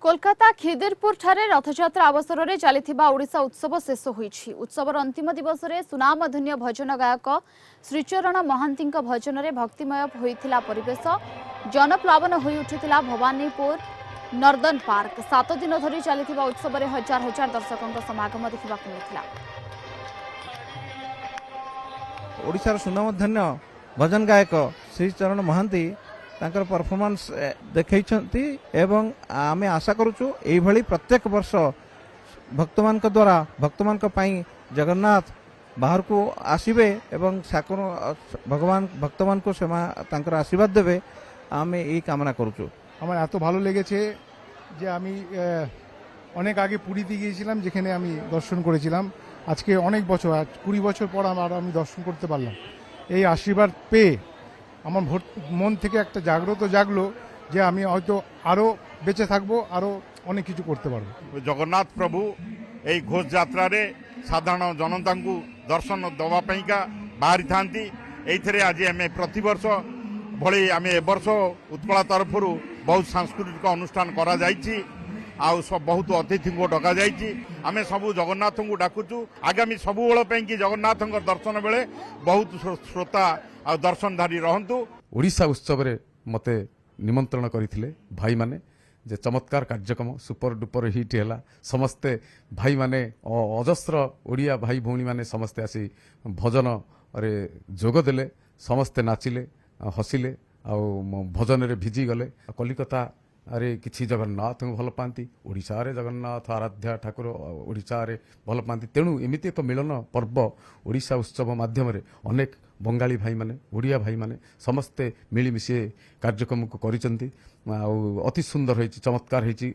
कोलकाता खिदिरपुर ठारे रथयात्रा अवसर में चली ओडिशा उत्सव शेष होईछि। उत्सवर अंतिम दिवस में सुनामधन्य भजन गायक श्रीचरण महांती भजन में भक्तिमय होइथिला परिवेश जनप्लावन होई उठिथिला भवानीपुर नर्दन पार्क। 7 दिन धरी चली उत्सव में हजार हजार दर्शकों समागम देखा मिलता। ओडिशार सुनामधन्य भजन गायक श्रीचरण महांती तांकर परफॉर्मेंस देखैछंती एवं आमे आशा करूछु एई भली प्रत्येक वर्ष भक्तमान द्वारा भक्तमान जगन्नाथ बाहर को आसीबे एवं भगवान भक्तमान को सेवा तांकर आशीर्वाद देवे आमे এই কামনা করুଛୁ। আমার এত ভালো লেগেছে যে আমি অনেক আগে পুরীতে গিয়েছিলাম, যেখানে আমি দর্শন করেছিলাম। আজকে অনেক বছর 20 বছর পর আমি দর্শন করতে পারলাম। এই আশীর্বাদ পেয়ে আমার মন থেকে একটা জাগ্রত জাগলো যে আমি হয়তো আরো বেঁচে থাকবো, আরো অনেক কিছু করতে পারবো। জগন্নাথ প্রভু এই ঘোষ যাত্রারে সাধারণ জনতাଙ୍କୁ দর্শন দেওয়া পাইকা বাহারি থাନ୍ତି। এইথরে আজি আমি প্রতিবর্ষ ভଳି আমি এবর্ষ উৎকଳା তরফରୁ ବହୁତ ସାଂସ୍କୃତିକ ଅନୁଷ୍ଠାନ କରାଯାଇଛି। ଆଉ ବହୁତ ଅତିଥିଙ୍କୁ ଡକାଯାଇଛି। ଆମେ ସବୁ ଜଗନ୍ନାଥଙ୍କୁ ଡାକୁଛୁ ଆଗାମୀ ସବୁବେଳ ପାଇଁକି ଜଗନ୍ନାଥଙ୍କ ଦର୍ଶନ ବେଳେ ବହୁତ ଶ୍ରୋତା ଆଉ ଦର୍ଶନଧାରୀ ରହନ୍ତୁ। ओडिशा उत्सव रे मते निमंत्रण करथिले भाई माने जे चमत्कार कार्यक्रम सुपर डुपर हिट हैला। समस्ते भाई माने अजस्र ओडिया भाई भौणी माने समस्ते आसी भजन रे जोग देले, समस्ते नाचिले हसिले आ भजन रे भिजी गले। कलिकता अरे किछि जगन्नाथ भल पाती, ओडिशा रे जगन्नाथ आराध्या ठाकुर ओडिशा रे भल पाती। तेणु एमिति एक मिलन पर्व ओडिशा उत्सव माध्यम रे अनेक बंगाली भाई माने ओडिया भाई माने समस्ते मिलिमिशि कार्यक्रम को करिसेंती। अति सुंदर होइछि, चमत्कार होइछि।